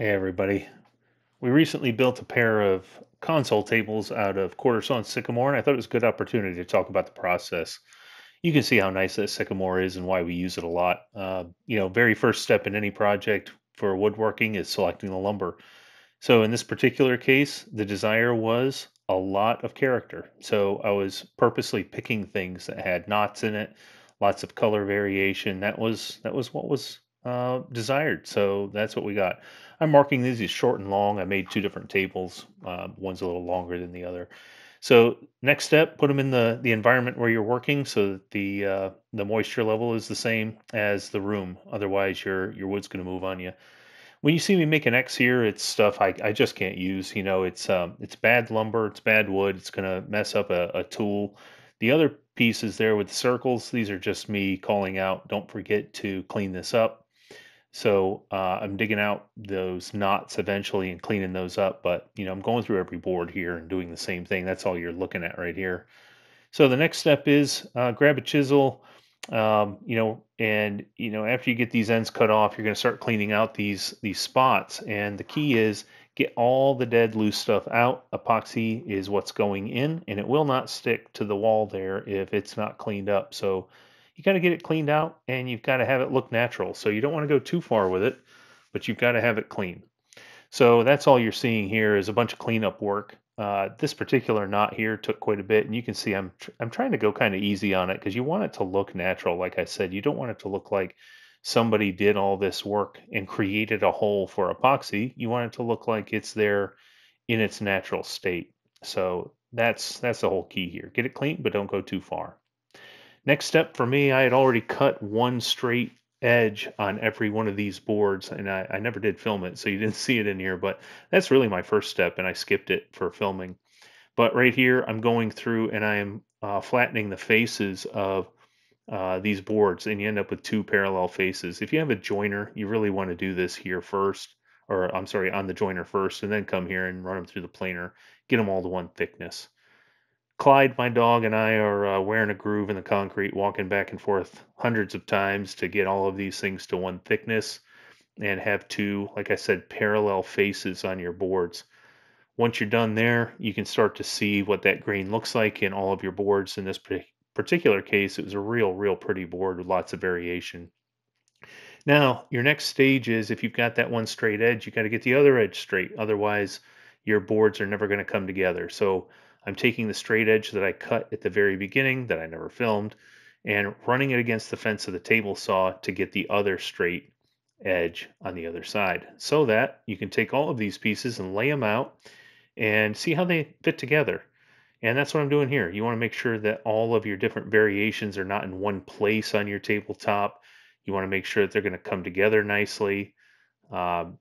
Hey everybody. We recently built a pair of console tables out of quarter sawn sycamore, and I thought it was a good opportunity to talk about the process. You can see how nice that sycamore is and why we use it a lot. Very first step in any project for woodworking is selecting the lumber. So in this particular case, the desire was a lot of character. So I was purposely picking things that had knots in it, lots of color variation. That was what was desired. So that's what we got. I'm marking these as short and long. I made two different tables. One's a little longer than the other. So next step, put them in the environment where you're working, so that the moisture level is the same as the room. Otherwise, your wood's going to move on you. When you see me make an X here, it's stuff I just can't use. It's bad lumber, it's bad wood, it's gonna mess up a tool. The other pieces there with the circles, these are just me calling out, don't forget to clean this up. So I'm digging out those knots eventually and cleaning those up. But I'm going through every board here and doing the same thing. That's all you're looking at right here. So the next step is grab a chisel, and after you get these ends cut off, you're going to start cleaning out these spots. And the key is get all the dead loose stuff out. Epoxy is what's going in, and it will not stick to the wall there if it's not cleaned up. So you got to get it cleaned out, and you've got to have it look natural. So you don't want to go too far with it, but you've got to have it clean. So that's all you're seeing here is a bunch of cleanup work. This particular knot here took quite a bit, and you can see I'm trying to go kind of easy on it because you want it to look natural. Like I said, you don't want it to look like somebody did all this work and created a hole for epoxy. You want it to look like it's there in its natural state. So that's the whole key here. Get it clean, but don't go too far. Next step for me, I had already cut one straight edge on every one of these boards, and I never did film it, so you didn't see it in here, but that's really my first step, and I skipped it for filming. But right here, I'm going through and I am flattening the faces of these boards, and you end up with two parallel faces. If you have a joiner, you really want to do this here first, or I'm sorry, on the joiner first, and then come here and run them through the planer, get them all to one thickness. Clyde, my dog, and I are wearing a groove in the concrete, walking back and forth hundreds of times to get all of these things to one thickness and have two, like I said, parallel faces on your boards. Once you're done there, you can start to see what that grain looks like in all of your boards. In this particular case, it was a real pretty board with lots of variation. Now, your next stage is if you've got that one straight edge, you got to get the other edge straight. Otherwise, your boards are never going to come together. So I'm taking the straight edge that I cut at the very beginning that I never filmed and running it against the fence of the table saw to get the other straight edge on the other side so that you can take all of these pieces and lay them out and see how they fit together. And that's what I'm doing here. You want to make sure that all of your different variations are not in one place on your tabletop. You want to make sure that they're going to come together nicely. And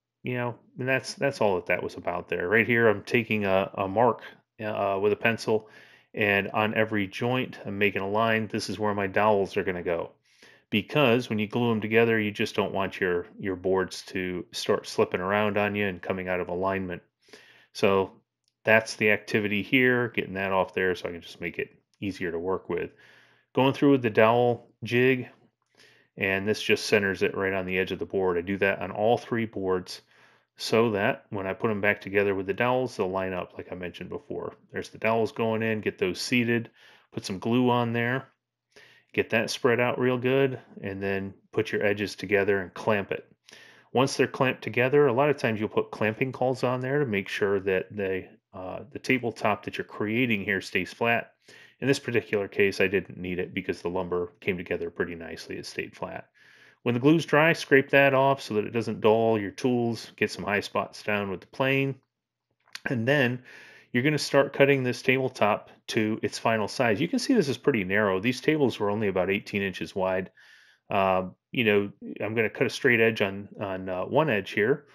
that's all that was about there. Right here, I'm taking a mark with a pencil, and on every joint, I'm making a line. This is where my dowels are going to go. Because when you glue them together, you just don't want your boards to start slipping around on you and coming out of alignment. So that's the activity here, getting that off there so I can just make it easier to work with. Going through with the dowel jig, and this just centers it right on the edge of the board. I do that on all three boards so that when I put them back together with the dowels, they'll line up like I mentioned before. There's the dowels going in, get those seated, put some glue on there, get that spread out real good, and then put your edges together and clamp it. Once they're clamped together, a lot of times you'll put clamping calls on there to make sure that the tabletop that you're creating here stays flat. In this particular case, I didn't need it because the lumber came together pretty nicely. It stayed flat. When the glue's dry, scrape that off so that it doesn't dull your tools. Get some high spots down with the plane. And then you're going to start cutting this tabletop to its final size. You can see this is pretty narrow. These tables were only about 18 inches wide. I'm going to cut a straight edge on one edge here,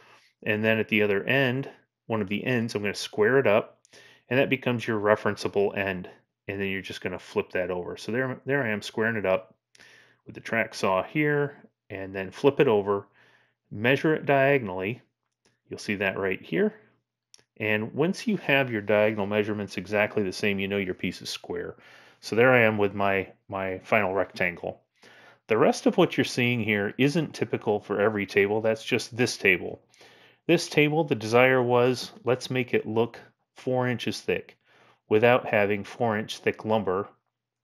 and then at the other end, one of the ends, I'm going to square it up, and that becomes your referenceable end. And then you're just going to flip that over. So there I am squaring it up with the track saw here, and then flip it over, measure it diagonally. You'll see that right here. And once you have your diagonal measurements exactly the same, you know your piece is square. So there I am with my final rectangle. The rest of what you're seeing here isn't typical for every table. That's just this table. This table, the desire was, let's make it look 4 inches thick without having 4-inch thick lumber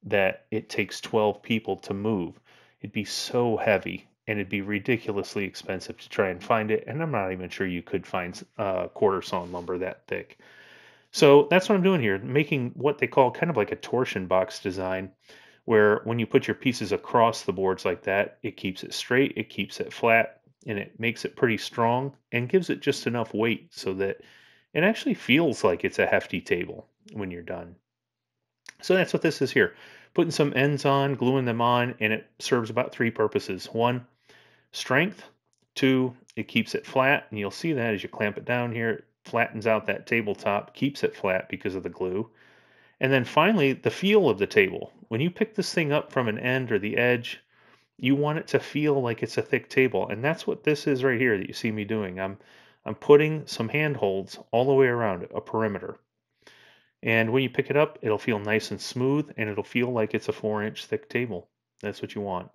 that it takes 12 people to move. It'd be so heavy and it'd be ridiculously expensive to try and find it. And I'm not even sure you could find quarter sawn lumber that thick. So that's what I'm doing here, making what they call kind of like a torsion box design, where when you put your pieces across the boards like that, it keeps it straight, it keeps it flat, and it makes it pretty strong and gives it just enough weight so that it actually feels like it's a hefty table when you're done. So that's what this is here. Putting some ends on, gluing them on, and it serves about three purposes. One, strength. Two, it keeps it flat, and you'll see that as you clamp it down here, it flattens out that tabletop, keeps it flat because of the glue. And then finally, the feel of the table. When you pick this thing up from an end or the edge, you want it to feel like it's a thick table. And that's what this is right here that you see me doing. I'm putting some handholds all the way around it, a perimeter. And when you pick it up, it'll feel nice and smooth and it'll feel like it's a 4-inch thick table. That's what you want.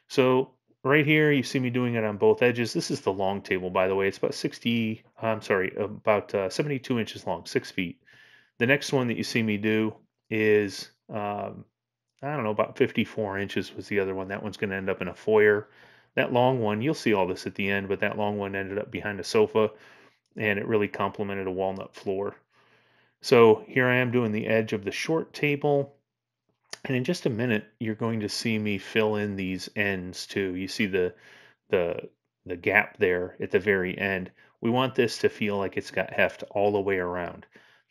So right here, you see me doing it on both edges. This is the long table, by the way. It's about 72 inches long, 6 feet. The next one that you see me do is, I don't know, about 54 inches was the other one. That one's going to end up in a foyer. That long one, you'll see all this at the end, but that long one ended up behind a sofa and it really complemented a walnut floor. So here I am doing the edge of the short table. And in just a minute, you're going to see me fill in these ends too. You see the the gap there at the very end. We want this to feel like it's got heft all the way around.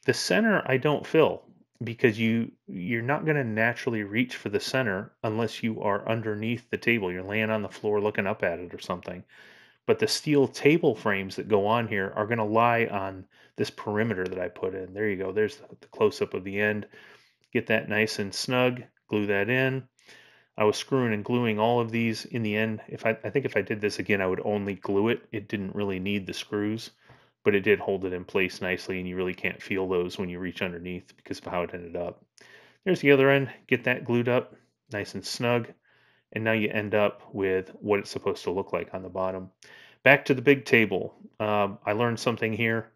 The center I don't fill because you're not going to naturally reach for the center unless you are underneath the table. You're laying on the floor looking up at it or something. But the steel table frames that go on here are going to lie on this perimeter that I put in. There you go. There's the close up of the end. Get that nice and snug, glue that in. I was screwing and gluing all of these in the end. I think if I did this again, I would only glue it. It didn't really need the screws, but it did hold it in place nicely, and you really can't feel those when you reach underneath because of how it ended up. There's the other end. Get that glued up, nice and snug, and now you end up with what it's supposed to look like on the bottom. Back to the big table. I learned something here.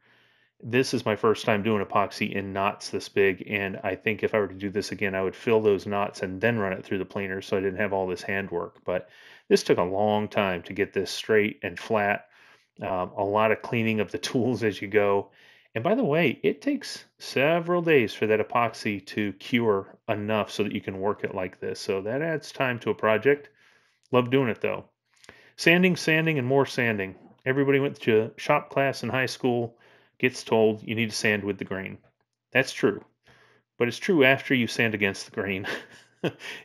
This is my first time doing epoxy in knots this big, and I think if I were to do this again, I would fill those knots and then run it through the planer so I didn't have all this handwork. But this took a long time to get this straight and flat. A lot of cleaning of the tools as you go. And by the way, it takes several days for that epoxy to cure enough so that you can work it like this. So that adds time to a project. Love doing it though. Sanding, sanding, and more sanding. Everybody went to shop class in high school, gets told you need to sand with the grain. That's true, but it's true after you sand against the grain.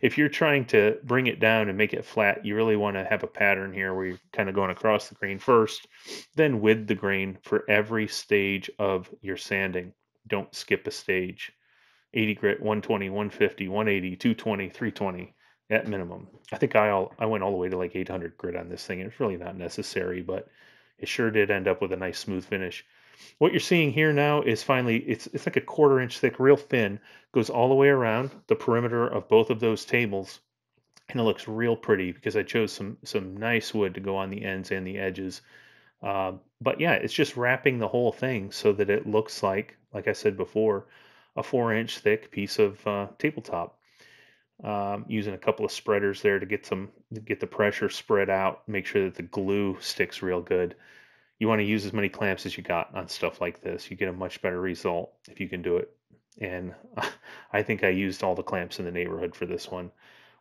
If you're trying to bring it down and make it flat, you really want to have a pattern here where you're kind of going across the grain first, then with the grain for every stage of your sanding. Don't skip a stage. 80 grit, 120, 150, 180, 220, 320 at minimum. I think I went all the way to like 800 grit on this thing, and it's really not necessary, but it sure did end up with a nice smooth finish. What you're seeing here now is finally it's like a 1/4 inch thick, real thin, goes all the way around the perimeter of both of those tables, and it looks real pretty because I chose some nice wood to go on the ends and the edges. But yeah, it's just wrapping the whole thing so that it looks like I said before, a 4-inch thick piece of tabletop. Using a couple of spreaders there to get the pressure spread out, make sure that the glue sticks real good. You want to use as many clamps as you got on stuff like this. You get a much better result if you can do it. And I think I used all the clamps in the neighborhood for this one.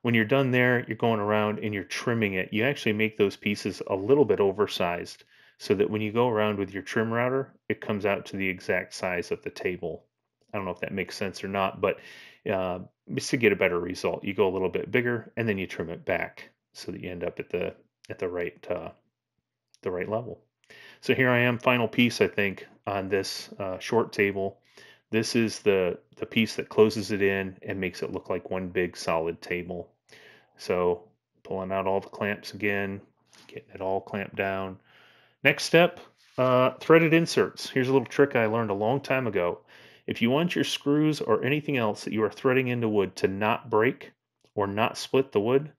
When you're done there, you're going around and you're trimming it. You actually make those pieces a little bit oversized so that when you go around with your trim router, it comes out to the exact size of the table. I don't know if that makes sense or not, but just to get a better result, you go a little bit bigger and then you trim it back so that you end up at the right level. So here I am, final piece, I think, on this short table. This is the piece that closes it in and makes it look like one big solid table. So pulling out all the clamps again, getting it all clamped down. Next step, threaded inserts. Here's a little trick I learned a long time ago. If you want your screws or anything else that you are threading into wood to not break or not split the wood,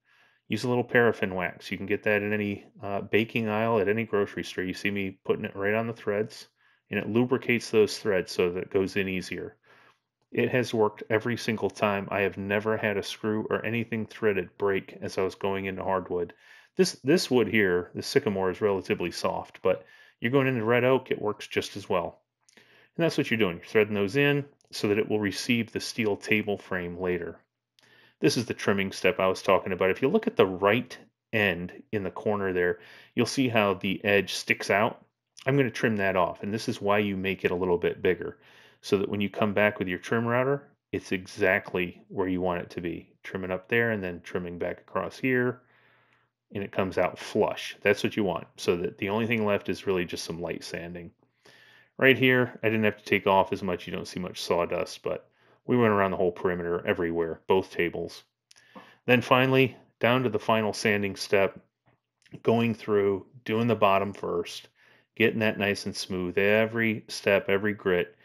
use a little paraffin wax. You can get that in any baking aisle at any grocery store. You see me putting it right on the threads, and it lubricates those threads so that it goes in easier. It has worked every single time. I have never had a screw or anything threaded break as I was going into hardwood. This wood here, the sycamore, is relatively soft, but you're going into red oak, it works just as well. And that's what you're doing. You're threading those in so that it will receive the steel table frame later. This is the trimming step I was talking about. If you look at the right end in the corner there, you'll see how the edge sticks out. I'm going to trim that off, and this is why you make it a little bit bigger, so that when you come back with your trim router, it's exactly where you want it to be. Trimming up there and then trimming back across here, and it comes out flush. That's what you want, so that the only thing left is really just some light sanding. Right here, I didn't have to take off as much. You don't see much sawdust, but we went around the whole perimeter everywhere, both tables. Then finally, down to the final sanding step, going through, doing the bottom first, getting that nice and smooth, every step, every grit.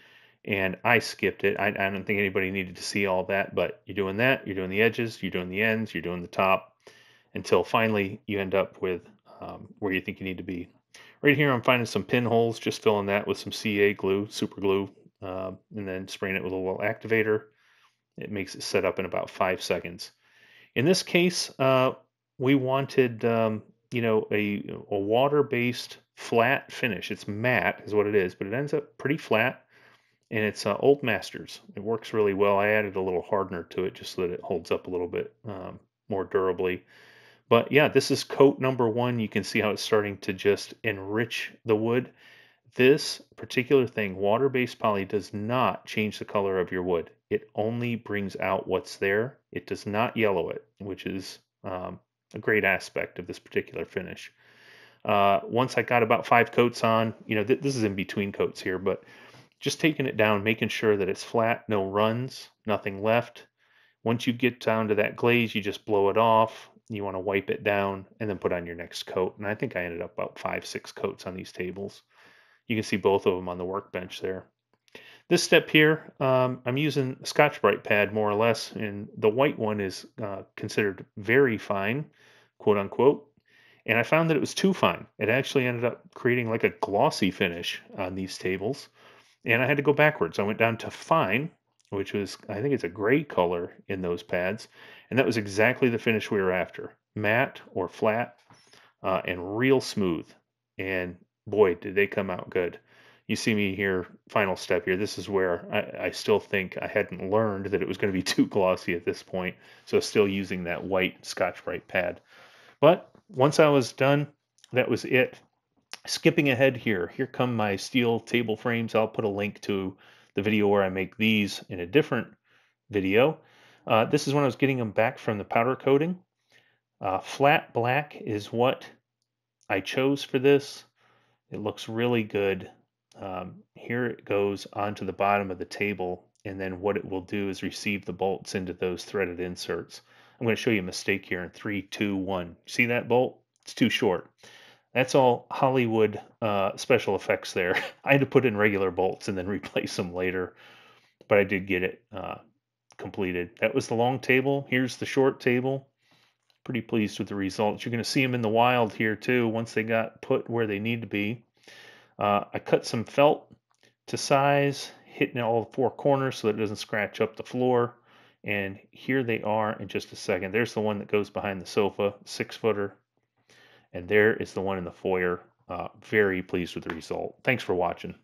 And I skipped it. I don't think anybody needed to see all that, but you're doing that, you're doing the edges, you're doing the ends, you're doing the top, until finally you end up with where you think you need to be. Right here, I'm finding some pinholes, just filling that with some CA glue, super glue, and then spraying it with a little activator. It makes it set up in about 5 seconds. In this case, we wanted, a water-based flat finish. It's matte, is what it is, but it ends up pretty flat, and it's Old Masters. It works really well. I added a little hardener to it just so that it holds up a little bit more durably. But yeah, this is coat number one. You can see how it's starting to just enrich the wood. This particular thing, water-based poly, does not change the color of your wood. It only brings out what's there. It does not yellow it, which is a great aspect of this particular finish. Once I got about 5 coats on, this is in between coats here, but just taking it down, making sure that it's flat, no runs, nothing left. Once you get down to that glaze, you just blow it off. You want to wipe it down and then put on your next coat. And I think I ended up about 5, 6 coats on these tables. You can see both of them on the workbench there. This step here, I'm using a Scotch-Brite pad more or less, and the white one is considered very fine, quote unquote. And I found that it was too fine. It actually ended up creating like a glossy finish on these tables. And I had to go backwards. I went down to fine, which was, I think it's a gray color in those pads. And that was exactly the finish we were after. Matte or flat and real smooth. And boy, did they come out good. You see me here, final step here. This is where I still think I hadn't learned that it was going to be too glossy at this point. So still using that white Scotch-Brite pad. But once I was done, that was it. Skipping ahead here come my steel table frames. I'll put a link to the video where I make these in a different video. This is when I was getting them back from the powder coating. Flat black is what I chose for this. It looks really good. Here it goes onto the bottom of the table, and then what it will do is receive the bolts into those threaded inserts. I'm going to show you a mistake here in 3, 2, 1. See that bolt? It's too short. That's all Hollywood special effects there. I had to put in regular bolts and then replace them later, but I did get it completed. That was the long table. Here's the short table. Pretty pleased with the results. You're going to see them in the wild here too once they got put where they need to be. I cut some felt to size, hitting all 4 corners so that it doesn't scratch up the floor. And here they are in just a second. There's the one that goes behind the sofa, 6-footer. And there is the one in the foyer. Very pleased with the result. Thanks for watching.